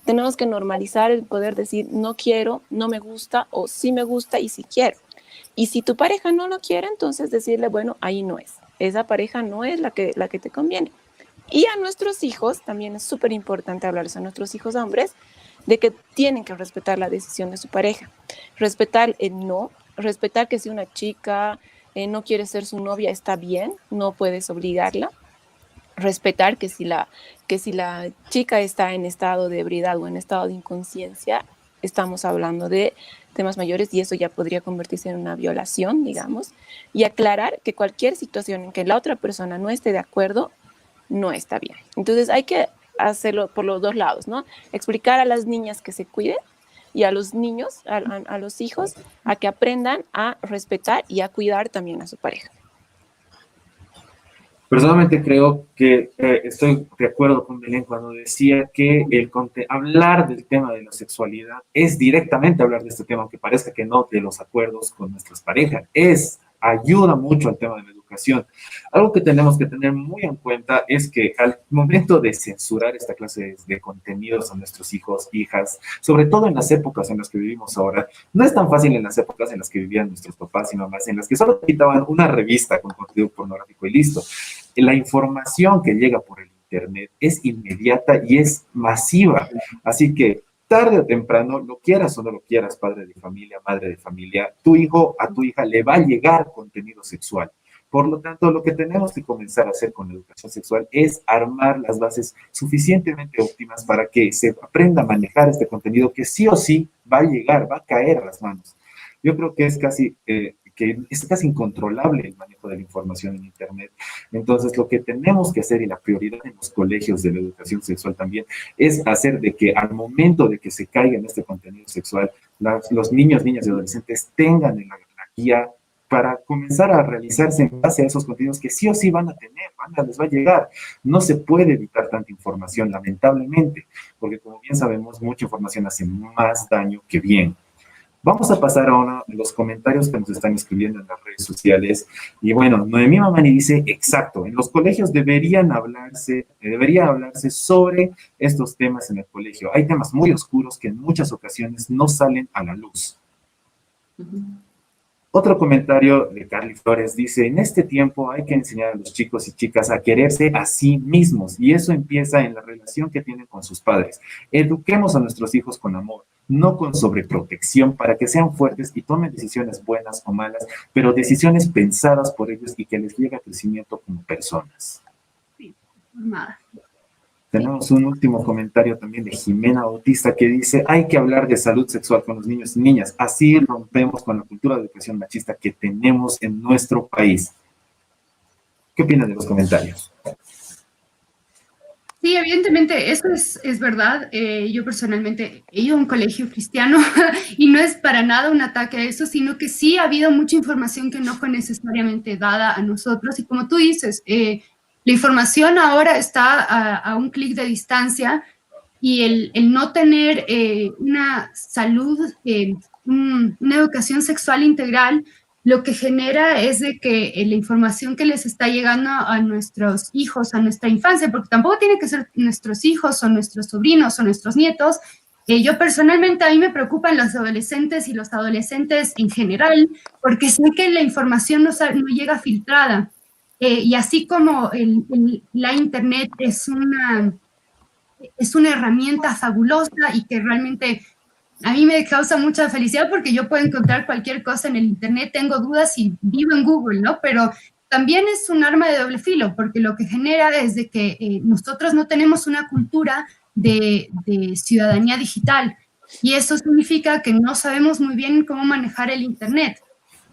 D: tenemos que normalizar el poder decir no quiero, no me gusta o sí me gusta y sí quiero. Y si tu pareja no lo quiere, entonces decirle, bueno, ahí no es. Esa pareja no es la que te conviene. Y a nuestros hijos, también es súper importante hablarles a nuestros hijos hombres, de que tienen que respetar la decisión de su pareja, respetar el no, respetar que si una chica no quiere ser su novia está bien, no puedes obligarla, respetar que si la chica está en estado de ebriedad o en estado de inconsciencia, estamos hablando de temas mayores y eso ya podría convertirse en una violación, digamos, y aclarar que cualquier situación en que la otra persona no esté de acuerdo, no está bien. Entonces hay que hacerlo por los dos lados, ¿no? Explicar a las niñas que se cuiden y a los niños, a los hijos, a que aprendan a respetar y a cuidar también a su pareja.
A: Personalmente creo que estoy de acuerdo con Belén cuando decía que hablar del tema de la sexualidad es directamente hablar de este tema, aunque parezca que no, de los acuerdos con nuestras parejas. Ayuda mucho al tema de la educación. Algo que tenemos que tener muy en cuenta es que al momento de censurar esta clase de contenidos a nuestros hijos, hijas, sobre todo en las épocas en las que vivimos ahora, no es tan fácil en las épocas en las que vivían nuestros papás y mamás, en las que solo quitaban una revista con contenido pornográfico y listo. La información que llega por el internet es inmediata y es masiva, así que tarde o temprano, lo quieras o no lo quieras, padre de familia, madre de familia, tu hijo, a tu hija le va a llegar contenido sexual. Por lo tanto, lo que tenemos que comenzar a hacer con la educación sexual es armar las bases suficientemente óptimas para que se aprenda a manejar este contenido que sí o sí va a llegar, va a caer a las manos. Yo creo que es casi incontrolable el manejo de la información en Internet. Entonces, lo que tenemos que hacer y la prioridad en los colegios de la educación sexual también es hacer de que al momento de que se caiga en este contenido sexual, los niños, niñas y adolescentes tengan la guía para comenzar a realizarse en base a esos contenidos que sí o sí van a tener, les va a llegar. No se puede evitar tanta información, lamentablemente, porque como bien sabemos, mucha información hace más daño que bien. Vamos a pasar ahora a los comentarios que nos están escribiendo en las redes sociales. Y bueno, Noemí Mamani dice, exacto, en los colegios debería hablarse sobre estos temas en el colegio. Hay temas muy oscuros que en muchas ocasiones no salen a la luz. Otro comentario de Carly Flores dice, en este tiempo hay que enseñar a los chicos y chicas a quererse a sí mismos y eso empieza en la relación que tienen con sus padres. Eduquemos a nuestros hijos con amor, no con sobreprotección, para que sean fuertes y tomen decisiones buenas o malas, pero decisiones pensadas por ellos y que les llegue a crecimiento como personas.
B: Sí, formada.
A: Tenemos un último comentario también de Jimena Bautista que dice, hay que hablar de salud sexual con los niños y niñas, así rompemos con la cultura de educación machista que tenemos en nuestro país. ¿Qué opinan de los comentarios?
B: Sí, evidentemente, eso es verdad. Yo personalmente he ido a un colegio cristiano y no es para nada un ataque a eso, sino que sí ha habido mucha información que no fue necesariamente dada a nosotros. Y como tú dices, la información ahora está a un clic de distancia y el no tener una salud, una educación sexual integral, lo que genera es de que la información que les está llegando a nuestros hijos, a nuestra infancia, porque tampoco tiene que ser nuestros hijos o nuestros sobrinos o nuestros nietos. Yo personalmente, a mí me preocupan los adolescentes y los adolescentes en general, porque sé que la información no llega filtrada. Y así como la Internet es una herramienta fabulosa y que realmente a mí me causa mucha felicidad porque yo puedo encontrar cualquier cosa en el Internet, tengo dudas y vivo en Google, ¿no? Pero también es un arma de doble filo porque lo que genera es de que nosotros no tenemos una cultura de ciudadanía digital y eso significa que no sabemos muy bien cómo manejar el Internet.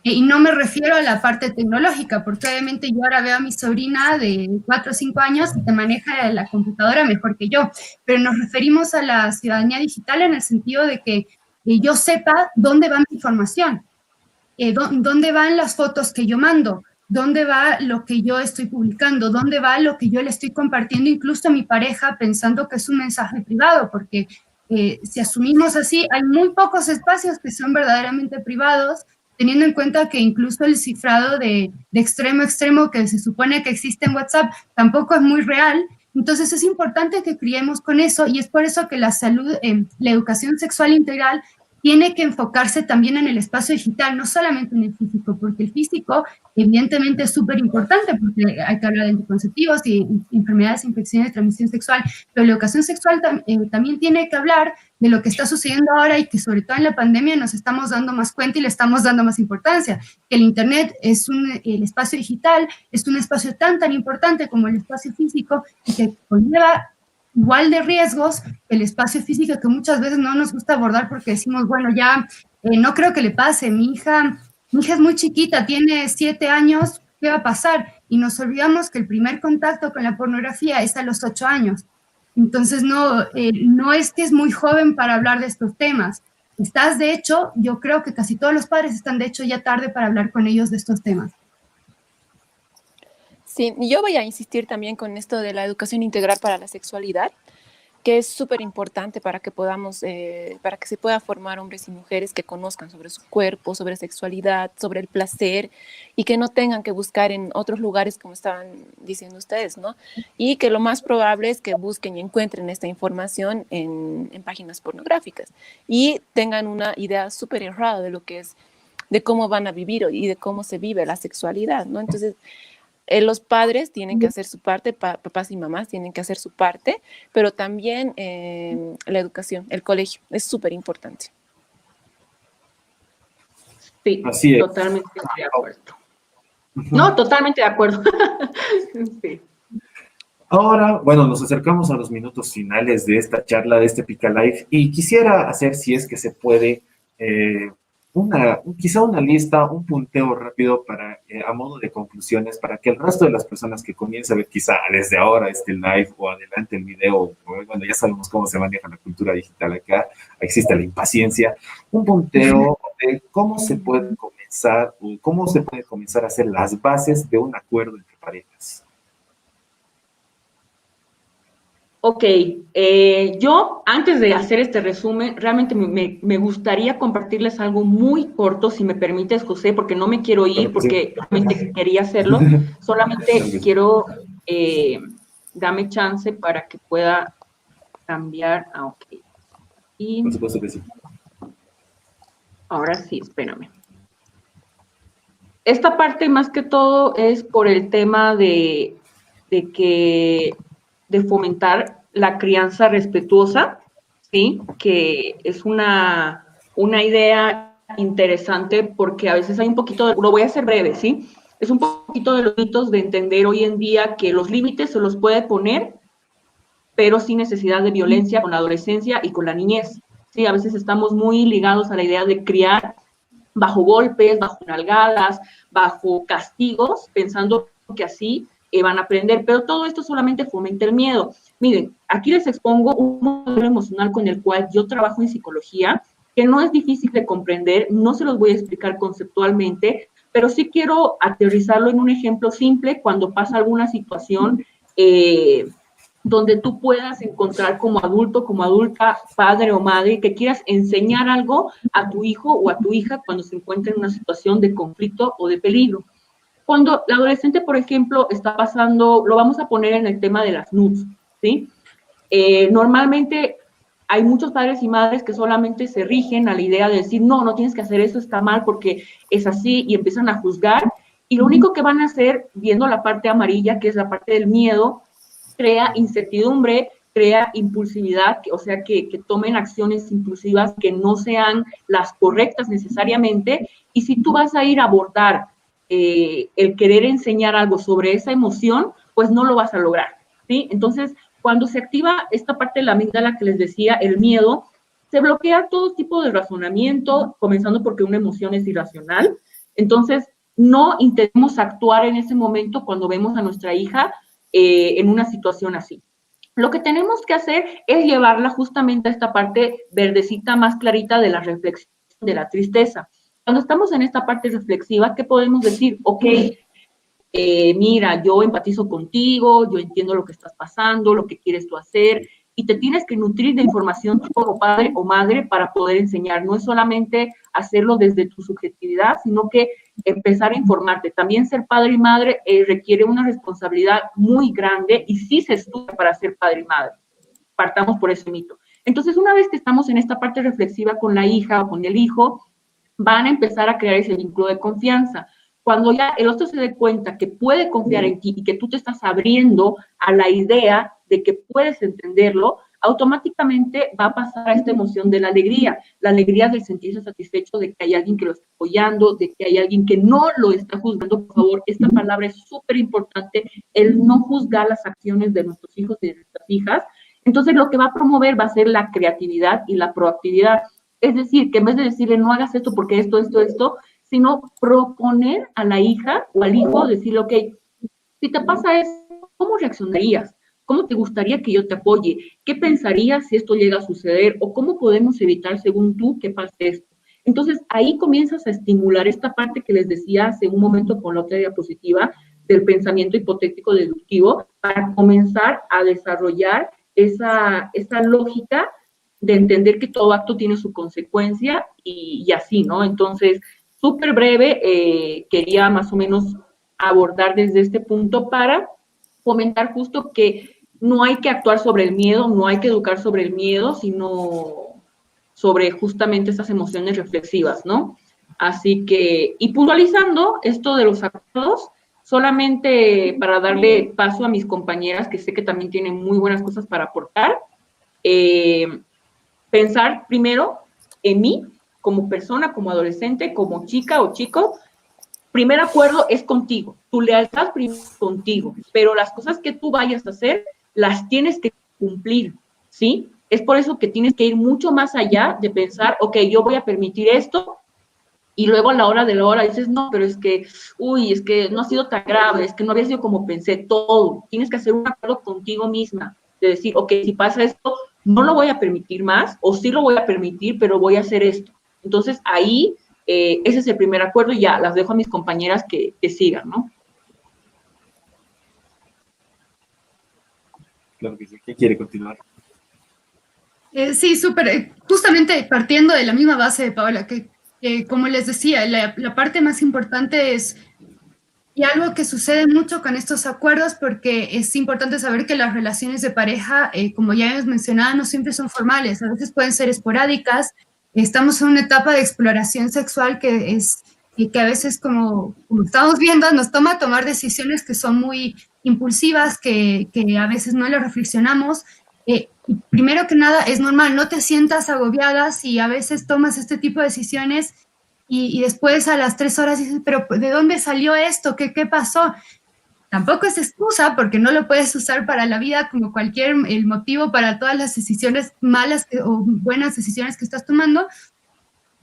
B: Y no me refiero a la parte tecnológica, porque obviamente yo ahora veo a mi sobrina de 4 o 5 años y te maneja la computadora mejor que yo, pero nos referimos a la ciudadanía digital en el sentido de que yo sepa dónde va mi información, dónde van las fotos que yo mando, dónde va lo que yo estoy publicando, dónde va lo que yo le estoy compartiendo incluso a mi pareja pensando que es un mensaje privado, porque si asumimos así, hay muy pocos espacios que son verdaderamente privados, teniendo en cuenta que incluso el cifrado de extremo a extremo que se supone que existe en WhatsApp tampoco es muy real. Entonces es importante que criemos con eso y es por eso que la salud, la educación sexual integral tiene que enfocarse también en el espacio digital, no solamente en el físico, porque el físico evidentemente es súper importante, porque hay que hablar de anticonceptivos y enfermedades e infecciones de transmisión sexual, pero la educación sexual también tiene que hablar de lo que está sucediendo ahora y que sobre todo en la pandemia nos estamos dando más cuenta y le estamos dando más importancia, que el Internet es el espacio digital, es un espacio tan importante como el espacio físico y que conlleva igual de riesgos que el espacio físico que muchas veces no nos gusta abordar porque decimos, bueno, ya no creo que le pase, mi hija es muy chiquita, tiene 7 años, ¿qué va a pasar? Y nos olvidamos que el primer contacto con la pornografía es a los 8 años. Entonces, no es que es muy joven para hablar de estos temas. Estás, de hecho, yo creo que casi todos los padres están, de hecho, ya tarde para hablar con ellos de estos temas.
D: Sí, y yo voy a insistir también con esto de la educación integral para la sexualidad, que es súper importante para que podamos, para que se pueda formar hombres y mujeres que conozcan sobre su cuerpo, sobre sexualidad, sobre el placer, y que no tengan que buscar en otros lugares, como estaban diciendo ustedes, ¿no? Y que lo más probable es que busquen y encuentren esta información en páginas pornográficas y tengan una idea súper errada de lo que es, de cómo van a vivir y de cómo se vive la sexualidad, ¿no? Entonces, los padres tienen que hacer su parte, papás y mamás tienen que hacer su parte, pero también la educación, el colegio, es súper importante.
C: Sí,
A: Así es.
C: Totalmente de acuerdo. No, totalmente de acuerdo. Sí.
A: Ahora, bueno, nos acercamos a los minutos finales de esta charla, de este Pica Live, y quisiera hacer, si es que se puede, quizá una lista, un punteo rápido para, a modo de conclusiones, para que el resto de las personas que comiencen a ver quizá desde ahora este live o adelante el video, bueno, ya sabemos cómo se maneja la cultura digital acá, existe la impaciencia, un punteo de cómo se puede comenzar, o cómo se puede comenzar a hacer las bases de un acuerdo entre parejas.
C: Ok, yo antes de hacer este resumen, realmente me gustaría compartirles algo muy corto, si me permites, José, porque no me quiero ir, porque realmente quería hacerlo, solamente quiero, dame chance para que pueda cambiar, ok. Y
A: Por supuesto que sí.
C: ahora sí, espérame. Esta parte más que todo es por el tema de fomentar la crianza respetuosa, ¿sí? Que es una idea interesante porque a veces hay un poquito, lo voy a hacer breve, ¿sí? Es un poquito de los mitos de entender hoy en día que los límites se los puede poner, pero sin necesidad de violencia con la adolescencia y con la niñez, ¿sí? A veces estamos muy ligados a la idea de criar bajo golpes, bajo nalgadas, bajo castigos, pensando que así van a aprender, pero todo esto solamente fomenta el miedo. Miren, aquí les expongo un modelo emocional con el cual yo trabajo en psicología, que no es difícil de comprender, no se los voy a explicar conceptualmente, pero sí quiero aterrizarlo en un ejemplo simple cuando pasa alguna situación donde tú puedas encontrar como adulto, como adulta, padre o madre, que quieras enseñar algo a tu hijo o a tu hija cuando se encuentra en una situación de conflicto o de peligro. Cuando la adolescente, por ejemplo, está pasando, lo vamos a poner en el tema de las nudes, ¿sí? Normalmente hay muchos padres y madres que solamente se rigen a la idea de decir, no, no tienes que hacer eso, está mal porque es así, y empiezan a juzgar, y lo único que van a hacer, viendo la parte amarilla, que es la parte del miedo, crea incertidumbre, crea impulsividad, o sea, que tomen acciones impulsivas que no sean las correctas necesariamente, y si tú vas a ir a abordar el querer enseñar algo sobre esa emoción, pues no lo vas a lograr, ¿sí? Entonces, cuando se activa esta parte de la amígdala que les decía, el miedo, se bloquea todo tipo de razonamiento, comenzando porque una emoción es irracional. Entonces, no intentemos actuar en ese momento cuando vemos a nuestra hija en una situación así. Lo que tenemos que hacer es llevarla justamente a esta parte verdecita más clarita de la reflexión, de la tristeza. Cuando estamos en esta parte reflexiva, ¿qué podemos decir? Ok, mira, yo empatizo contigo, yo entiendo lo que estás pasando, lo que quieres tú hacer, y te tienes que nutrir de información como padre o madre para poder enseñar. No es solamente hacerlo desde tu subjetividad, sino que empezar a informarte. También ser padre y madre requiere una responsabilidad muy grande y sí se estudia para ser padre y madre. Partamos por ese mito. Entonces, una vez que estamos en esta parte reflexiva con la hija o con el hijo, van a empezar a crear ese vínculo de confianza. Cuando ya el otro se dé cuenta que puede confiar en ti y que tú te estás abriendo a la idea de que puedes entenderlo, automáticamente va a pasar a esta emoción de la alegría del sentirse satisfecho de que hay alguien que lo está apoyando, de que hay alguien que no lo está juzgando. Por favor, esta palabra es súper importante, el no juzgar las acciones de nuestros hijos y de nuestras hijas. Entonces, lo que va a promover va a ser la creatividad y la proactividad. Es decir, que en vez de decirle, no hagas esto porque esto, sino proponer a la hija o al hijo, decirle, ok, si te pasa esto, ¿cómo reaccionarías? ¿Cómo te gustaría que yo te apoye? ¿Qué pensarías si esto llega a suceder? ¿O cómo podemos evitar, según tú, que pase esto? Entonces, ahí comienzas a estimular esta parte que les decía hace un momento con la otra diapositiva del pensamiento hipotético deductivo para comenzar a desarrollar esa lógica de entender que todo acto tiene su consecuencia y así, ¿no? Entonces, súper breve, quería más o menos abordar desde este punto para fomentar justo que no hay que actuar sobre el miedo, no hay que educar sobre el miedo, sino sobre justamente esas emociones reflexivas, ¿no? Así que, y puntualizando esto de los acuerdos, solamente para darle paso a mis compañeras, que sé que también tienen muy buenas cosas para aportar, pensar primero en mí, como persona, como adolescente, como chica o chico. Primer acuerdo es contigo, tu lealtad primero es contigo, pero las cosas que tú vayas a hacer, las tienes que cumplir, ¿sí? Es por eso que tienes que ir mucho más allá de pensar, ok, yo voy a permitir esto, y luego a la hora de la hora dices, no, pero es que, uy, es que no ha sido tan grave, es que no había sido como pensé, todo. Tienes que hacer un acuerdo contigo misma, de decir, ok, si pasa esto, no lo voy a permitir más, o sí lo voy a permitir, pero voy a hacer esto. Entonces, ahí, ese es el primer acuerdo y ya, las dejo a mis compañeras que sigan, ¿no?
A: Claro que sí. ¿Quién quiere continuar?
B: Sí, súper. Justamente partiendo de la misma base de Paola, que como les decía, la parte más importante es, y algo que sucede mucho con estos acuerdos, porque es importante saber que las relaciones de pareja, como ya hemos mencionado, no siempre son formales, a veces pueden ser esporádicas. Estamos en una etapa de exploración sexual que es, y que a veces, como estamos viendo, nos toma tomar decisiones que son muy impulsivas, que a veces no lo reflexionamos. Primero que nada, es normal, no te sientas agobiada si a veces tomas este tipo de decisiones y después a las 3 horas dices, pero ¿de dónde salió esto? ¿Qué pasó? Tampoco es excusa porque no lo puedes usar para la vida como cualquier el motivo para todas las decisiones malas o buenas decisiones que estás tomando,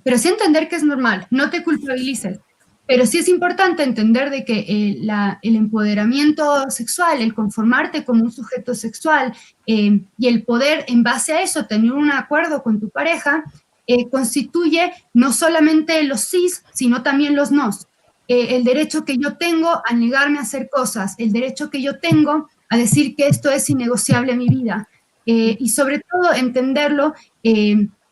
B: pero sí entender que es normal, no te culpabilices. Pero sí es importante entender de que el empoderamiento sexual, el conformarte como un sujeto sexual y el poder en base a eso tener un acuerdo con tu pareja, constituye no solamente los sís, sino también los nos. El derecho que yo tengo a negarme a hacer cosas, el derecho que yo tengo a decir que esto es innegociable en mi vida. Y sobre todo entenderlo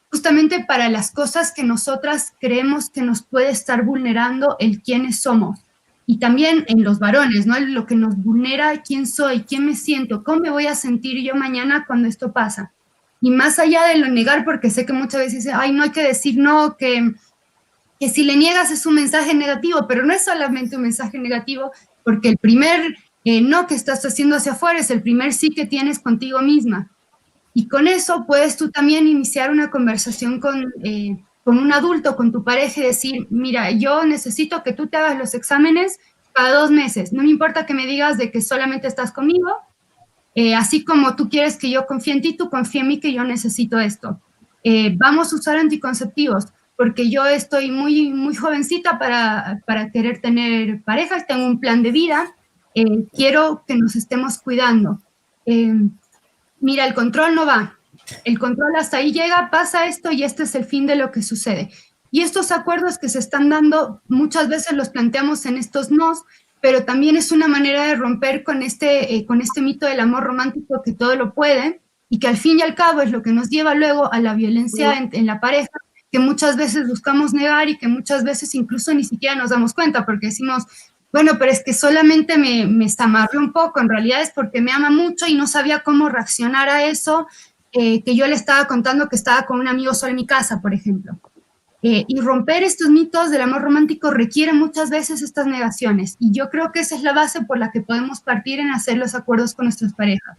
B: justamente para las cosas que nosotras creemos que nos puede estar vulnerando el quiénes somos. Y también en los varones, ¿no? Lo que nos vulnera, quién soy, quién me siento, cómo me voy a sentir yo mañana cuando esto pasa. Y más allá de lo negar, porque sé que muchas veces dicen, ay, no hay que decir no, que si le niegas es un mensaje negativo, pero no es solamente un mensaje negativo, porque el primer no que estás haciendo hacia afuera es el primer sí que tienes contigo misma. Y con eso puedes tú también iniciar una conversación con un adulto, con tu pareja y decir, mira, yo necesito que tú te hagas los exámenes cada 2 meses. No me importa que me digas de que solamente estás conmigo, así como tú quieres que yo confíe en ti, tú confía en mí que yo necesito esto. Vamos a usar anticonceptivos, porque yo estoy muy, muy jovencita para querer tener parejas, tengo un plan de vida, quiero que nos estemos cuidando. Mira, el control no va. El control hasta ahí llega, pasa esto y este es el fin de lo que sucede. Y estos acuerdos que se están dando, muchas veces los planteamos en estos nos, pero también es una manera de romper con este mito del amor romántico que todo lo puede y que al fin y al cabo es lo que nos lleva luego a la violencia en la pareja, que muchas veces buscamos negar y que muchas veces incluso ni siquiera nos damos cuenta porque decimos, bueno, pero es que solamente me zamarré un poco, en realidad es porque me ama mucho y no sabía cómo reaccionar a eso, que yo le estaba contando que estaba con un amigo solo en mi casa, por ejemplo. Y romper estos mitos del amor romántico requiere muchas veces estas negaciones. Y yo creo que esa es la base por la que podemos partir en hacer los acuerdos con nuestras parejas.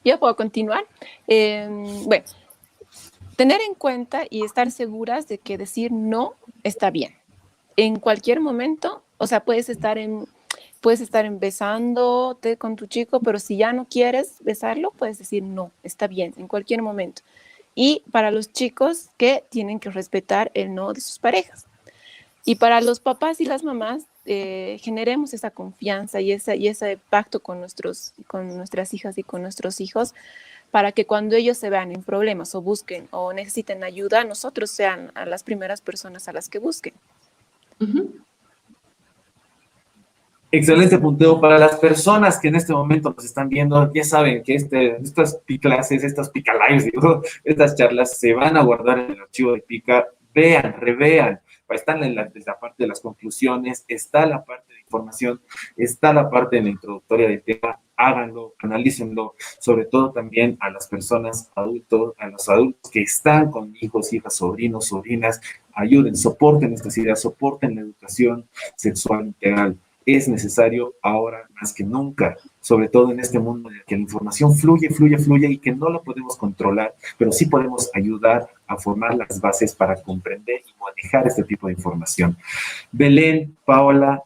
D: Yo puedo continuar. Bueno, tener en cuenta y estar seguras de que decir no está bien. En cualquier momento, o sea, puedes estar besándote con tu chico, pero si ya no quieres besarlo, puedes decir no, está bien, en cualquier momento. Y para los chicos que tienen que respetar el no de sus parejas. Y para los papás y las mamás, generemos esa confianza y ese pacto con nuestras hijas y con nuestros hijos, para que cuando ellos se vean en problemas o busquen o necesiten ayuda, nosotros sean a las primeras personas a las que busquen.
A: Excelente punteo para las personas que en este momento nos están viendo. Ya saben que estas clases, estas Pica Lives, digo, estas charlas se van a guardar en el archivo de Pica. Vean, revean. Están en la parte de las conclusiones, está la parte de información, está la parte de la introductoria del tema. Háganlo, analícenlo, sobre todo también a las personas adultos, a los adultos que están con hijos, hijas, sobrinos, sobrinas. Ayuden, soporten estas ideas, soporten la educación sexual integral. Es necesario ahora más que nunca, sobre todo en este mundo en el que la información fluye y que no la podemos controlar, pero sí podemos ayudar a formar las bases para comprender y manejar este tipo de información. Belén, Paola,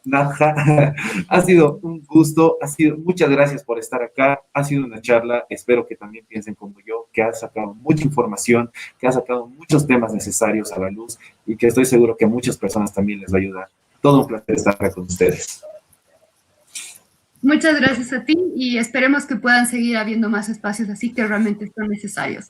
A: Nadja, ha sido un gusto, muchas gracias por estar acá, ha sido una charla, espero que también piensen como yo, que ha sacado mucha información, que ha sacado muchos temas necesarios a la luz y que estoy seguro que a muchas personas también les va a ayudar. Todo un placer estar acá con ustedes.
B: Muchas gracias a ti y esperemos que puedan seguir habiendo más espacios así que realmente son necesarios.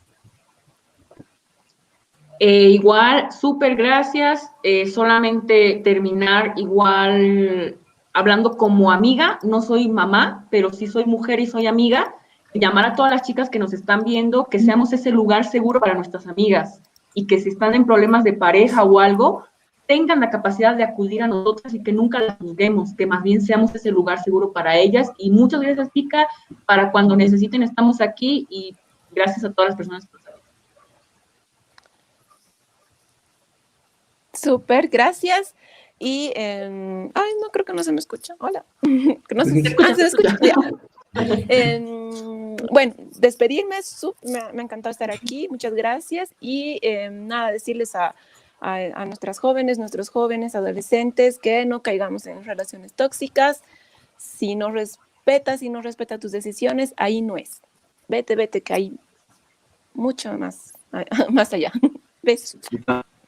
C: Igual, súper gracias. Solamente terminar igual hablando como amiga. No soy mamá, pero sí soy mujer y soy amiga. Llamar a todas las chicas que nos están viendo, que seamos ese lugar seguro para nuestras amigas y que si están en problemas de pareja o algo, tengan la capacidad de acudir a nosotras y que nunca las juzguemos, que más bien seamos ese lugar seguro para ellas. Y muchas gracias, Pica, para cuando necesiten estamos aquí y gracias a todas las personas por estar.
D: Súper, gracias. Y, no, creo que no se me escucha. Hola. No se me escucha. Bueno, despedirme, me ha encantado estar aquí, muchas gracias. Y nada, decirles a nuestras jóvenes, nuestros jóvenes, adolescentes, que no caigamos en relaciones tóxicas. Si no respeta tus decisiones, ahí no es. Vete, que hay mucho más allá. Besos.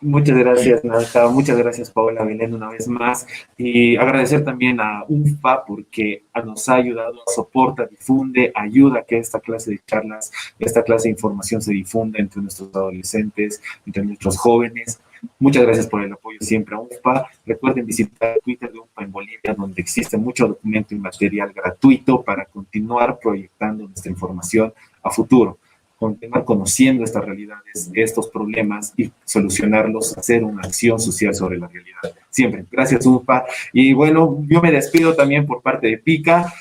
A: Muchas gracias, Nadja. Muchas gracias, Paola, Belén, una vez más. Y agradecer también a UNFPA porque nos ha ayudado, soporta, difunde, ayuda a que esta clase de charlas, esta clase de información se difunda entre nuestros adolescentes, entre nuestros jóvenes. Muchas gracias por el apoyo siempre a UNFPA. Recuerden visitar el Twitter de UNFPA en Bolivia, donde existe mucho documento y material gratuito para continuar proyectando nuestra información a futuro. Continuar conociendo estas realidades, estos problemas y solucionarlos, hacer una acción social sobre la realidad. Siempre. Gracias, UNFPA. Y bueno, yo me despido también por parte de Pica.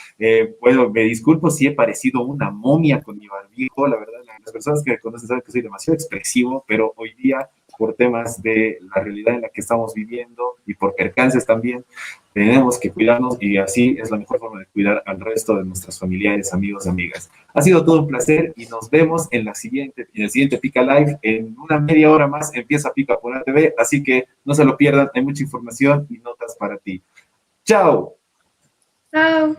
A: Bueno, me disculpo si he parecido una momia con mi barbijo. La verdad, las personas que me conocen saben que soy demasiado expresivo, pero hoy día, por temas de la realidad en la que estamos viviendo y por percances también, tenemos que cuidarnos y así es la mejor forma de cuidar al resto de nuestros familiares, amigos, amigas. Ha sido todo un placer y nos vemos en el siguiente Pica Live. En una media hora más empieza Pica por ATV, así que no se lo pierdan, hay mucha información y notas para ti. ¡Chao!
B: Chao.